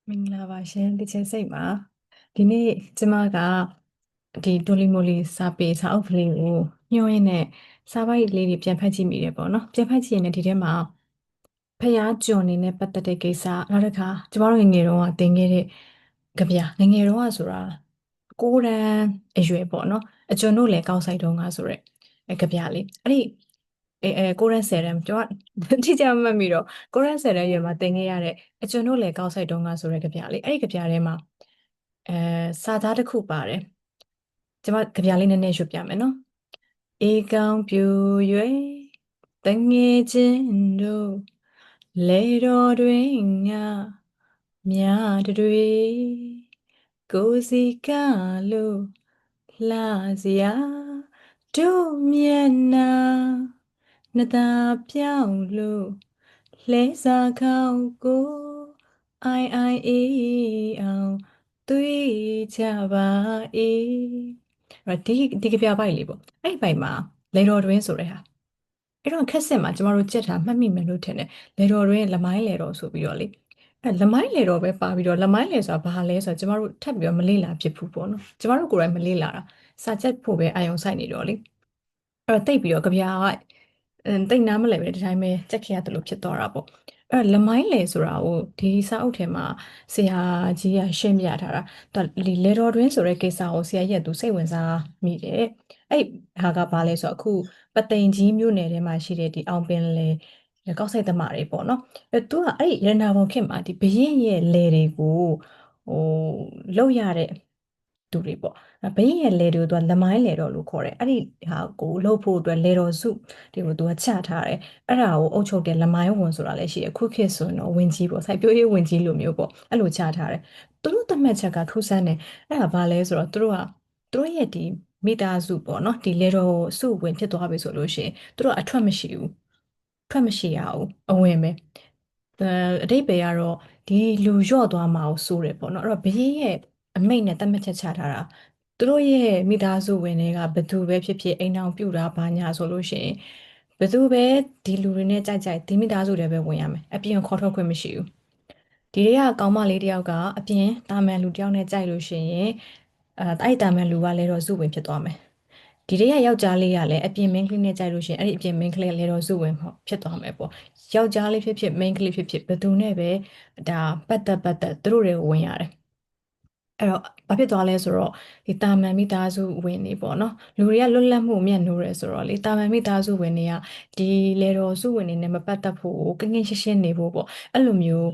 မင်္ဂလာပါရှင်ဒီချိန်စိတ်ပါဒီနေ့ကျမကဒီဒိုလီမိုလီစာပေစာအုပ်ကလေးကိုညှို့ရင်းနဲ့စာပိုက်လေးတွေပြန်ဖတ်ကြည့်မိတယ်ပေါ့နော်ပြန်ဖတ်ကြည့်ရင်လည်းဒီထဲမှာဖျားကျွန်နေနဲ့ပတ်သက်တဲ့ကိစ္စနောက်တစ်ခါကျမတို့ငယ်ငယ်တုန်းကသင်ခဲ့တဲ့ကြပြငယ်ငယ်တုန်းကဆိုတာကိုးတန်းအရွယ်ပေါ့နော်အကျွန်တို့လည်းကောက်ဆိုင်တုန်းကဆိုရက်ကြပြလေးအဲ့ဒီကိုးတန်းဆယ်တန်းကျမတိကျမမှတ်မိတော့ကိုးတန်းဆယ်တန်းရွယ်မှာသင်ခဲ့ရတဲ့အကျွန်တို့လည်းကောက်ဆိုင်တုန်းကဆိုတဲ့ကြပြလေးအဲ့ဒီကြပြထဲမှာအဲစာသားတစ်ခုပါတယ်ကျမကြပြလေးနည်းနည်းရွတ်ပြမယ်နော်ဧကောင်ပြူ၍တငယ်ချင်းတို့လေတော်တွင်ငါမြတွေကိုစီကလို့လှစရာတို့မျက်နှာနှစ်သာပြောင်းလို့လဲစားခေါက်ကိုအိုင်အောင်တွေးကြပါအဲ့ဒီကပြပိုက်လေးပေါ့အဲ့ဒီပိုက်မှာလေတော်တွင်ဆိုတဲ့ဟာအဲ့တော့ခက်စစ်မှာကျမတို့ကြက်တာမှတ်မိမယ်လို့ထင်တယ်လေတော်တွင်လမိုင်းလေတော်ဆိုပြီးတော့လေအဲ့လမိုင်းလေတော်ပဲပါပြီးတော့လမိုင်းလေဆိုတာဘာလဲဆိုတော့ကျမတို့ထပ်ပြီးတော့မလေ့လာဖြစ်ဘူးပေါ့နော်ကျမတို့ကိုယ်တိုင်မလေ့လာတာစာချက်ဖို့ပဲအာရုံစိုက်နေတော့လေအဲ့တော့တိတ်ပြီးတော့ကြပြာကတိတ်နားမလဲပဲဒီတိုင်းပဲကြက်ခရတယ်လို့ဖြစ်သွားတာပေါ့အဲ့တော့လမိုင်းလေဆိုတာကိုဒီစာအုပ်ထဲမှာဆရာကြီးကရှင်းပြထားတာဒီလေတော်တွင်ဆိုတဲ့ကိစ္စကိုဆရာကြီးကသူစိတ်ဝင်စားမိတယ်အဲ့ဟာကဘာလဲဆိုတော့အခုပသိမ်ကြီးမြို့နယ်ထဲမှာရှိတဲ့ဒီအောင်ပင်လေကောက်စိတ်သမားတွေပေါ့နော်သူကအဲ့ရတနာပုံခေတ်မှာဒီဘရင်ရဲ့လယ်တွေကိုဟိုလောက်ရတဲ့သူတွေပေါ့ဘရင်ရဲ့လယ်တွေကိုသူကလမိုင်းလယ်တော်လို့ခေါ်တယ်အဲ့ဒီဟာကိုလှုပ်ဖို့အတွက်လယ်တော်စုတွေကိုသူကချထားတယ်အဲ့ဒါကိုအုပ်ချုပ်တဲ့လမိုင်းဝန်ဆိုတာလည်းရှိတယ်ခုခေတ်ဆိုရင်တော့ဝင်ကြီးပေါ့စိုက်ပျိုးရေးဝင်ကြီးလိုမျိုးပေါ့အဲ့လိုချထားတယ်သူတို့သတ်မှတ်ချက်ကထူးဆန်းတယ်အဲ့ဒါဘာလဲဆိုတော့သူတို့ရဲ့ဒီမိသားစုပေါ့နော်ဒီလေတော်စုဝင်ဖြစ်သွားပြီဆိုလို့ရှိရင်သူတို့အထွက်မရှိဘူးထွက်မရှိရဘူးအဝင်ပဲအတိတ်ပဲကတော့ဒီလူလျော့သွားမှာကိုစိုးတယ်ပေါ့နော်အဲ့တော့ဘရင်ရဲ့အမိန့်နဲ့သတ်မှတ်ချက်ချထားတာသူတို့ရဲ့မိသားစုဝင်တွေကဘသူပဲဖြစ်ဖြစ်အိမ်အောင်ပြုတာဘာညာဆိုလို့ရှိရင်ဘသူပဲဒီလူတွေနဲ့ကြိုက်ကြိုက်ဒီမိသားစုတွေပဲဝင်ရမယ်အပြင်ခေါ်ထုတ်ခွင့်မရှိဘူးဒီတွေကကောင်မလေးတယောက်ကအပြင်တာမန်လူတယောက်နဲ့ကြိုက်လို့ရှိရင်အဲ့တာမန်လူကလည်းတော့စုဝင်ဖြစ်သွားမယ်ဒီတည်းကယောက်ျားလေးကလည်းအပြင် main ကလေးနဲ့ကြိုက်လို့ရှိရင်အဲ့ဒီအပြင် main ကလေးလည်းတော့စုဝင်ဖြစ်သွားမယ်ပေါ့ယောက်ျားလေးဖြစ်ဖြစ် main ကလေးဖြစ်ဖြစ်ဘယ်သူနဲ့ပဲဒါပတ်သက်သူတို့တွေကိုဝင်ရတယ်အဲ့တော့ဘာဖြစ်သွားလဲဆိုတော့ဒီတာမန်မိသားစုဝင်နေပေါ့နော်လူတွေကလွတ်လပ်မှုမြတ်နိုးရဲဆိုတော့လေတာမန်မိသားစုဝင်တွေကဒီလေတော်စုဝင်နေနဲ့မပတ်သက်ဖို့ကင်းကင်းရှင်းရှင်းနေဖို့ပေါ့အဲ့လိုမျိုး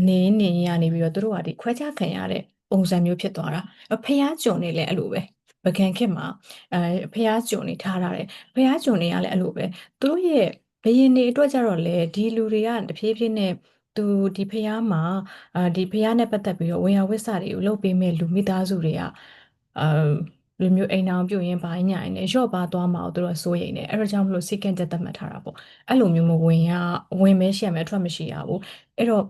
နေရနေပြီးတော့သူတို့ကဒီခွဲခြားခံရတဲ့ပုံစံမျိုးဖြစ်သွားတာဖះကျွန်နေလဲအဲ့လိုပဲပကံခေတ်မှာဖះကျွန်နေထားရတယ်ဖះကျွန်နေရလဲအဲ့လိုပဲသူတို့ရဲ့ဘယင်တွေအတွက်ကြတော့လေဒီလူတွေကတဖြည်းဖြည်းနဲ့သူဒီဖះမှာဒီဖះနဲ့ပတ်သက်ပြီးတော့ဝေယဝစ္စတွေကိုလုပ်ပေးမဲ့လူမိသားစုတွေကအာလူမျိုးအိမ်အောင်ပြုတ်ရင်ဘာညာနေရော့ပါသွားမှာကိုသူတို့ကစိုးရိမ်နေအဲ့ဒါကြောင့်မလို့စိတ်ကန့်ကြက်သတ်မှတ်ထားတာပေါ့အဲ့လိုမျိုးမဝင်မဲရှိရမယ်အထွက်မရှိရဘူးအဲ့တော့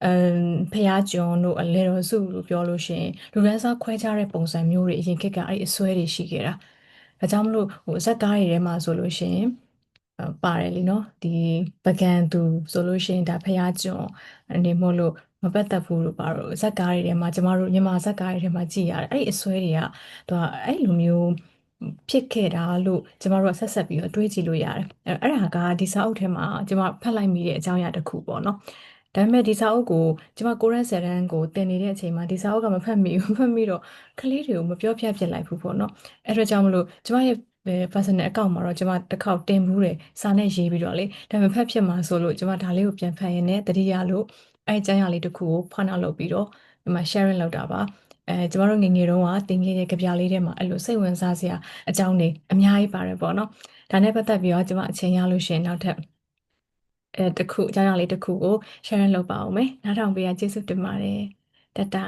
အမ်ဖះကျွန်တို့အလဲတော်စုလို့ပြောလို့ရှိရင်လူဒန်းစားခွဲခြားတဲ့ပုံစံမျိုးတွေအရင်ခေတ်ကအဲ့ဒီအစွဲတွေရှိခဲ့တာဒါကြောင့်မလို့ဇက်ကားတွေထဲမှာဆိုလို့ရှိရင်ပါတယ်လीနော်ဒီပကံသူဆိုလို့ရှိရင်ဒါဖះကျွန်အနေမို့လို့မပတ်သက်ဘူးလို့ပါတော့ဇက်ကားတွေထဲမှာကျမတို့မြန်မာဇက်ကားတွေထဲမှာကြည်ရတယ်အဲ့ဒီအစွဲတွေကသူကအဲ့လိုမျိုးဖြစ်ခဲ့တာလို့ကျမတို့ကဆက်ဆက်ပြီးတော့တွေးကြည့်လို့ရတယ်အဲ့ဒါကဒီစာအုပ်ထဲမှာကျမဖတ်လိုက်မိတဲ့အကြောင်းအရာတစ်ခုပေါ့နော်ဒါပေမဲ့ဒီစာအုပ်ကိုကျမကိုရန်ဆယ်တန်းကိုတင်နေတဲ့အချိန်မှာဒီစာအုပ်ကမဖတ်မိဘူးဖတ်မိတော့ကလေးတွေကိုမပြောပြဖြစ်လိုက်ဘူးပေါ့နော်အဲ့ဒါကြောင့်မလို့ကျမရဲ့personal account မှာတော့ကျမတစ်ခေါက်တင်ဘူးတယ်စာနဲ့ရေးပြီးတော့လေဒါပေမဲ့ဖတ်ဖြစ်မှာဆိုလို့ကျမဒါလေးကိုပြန်ဖတ်ရင်းနဲ့တတိယလို့အဲ့ကျမ်းစာလေးတစ်ခုကိုဖွင့်အောင်လုပ်ပြီးတော့ဒီမှာ sharing လုပ်တာပါကျမတို့ငယ်ငယ်တုန်းကတင်ခဲ့တဲ့ကြပြလေးထဲမှာအဲ့လိုစိတ်ဝင်စားစရာအကြောင်းတွေအများကြီးပါတယ်ပေါ့နော်ဒါနဲ့ပတ်သက်ပြီးတော့ကျမအချိန်ရလို့ရှိရင်နောက်ထပ်တစ်ခုအကြောင်းအရာလေးတစ်ခုကို share လုပ်ပါအောင်မယ်နားထောင်ပေးရကျေးဇူးတင်ပါတယ်တတာ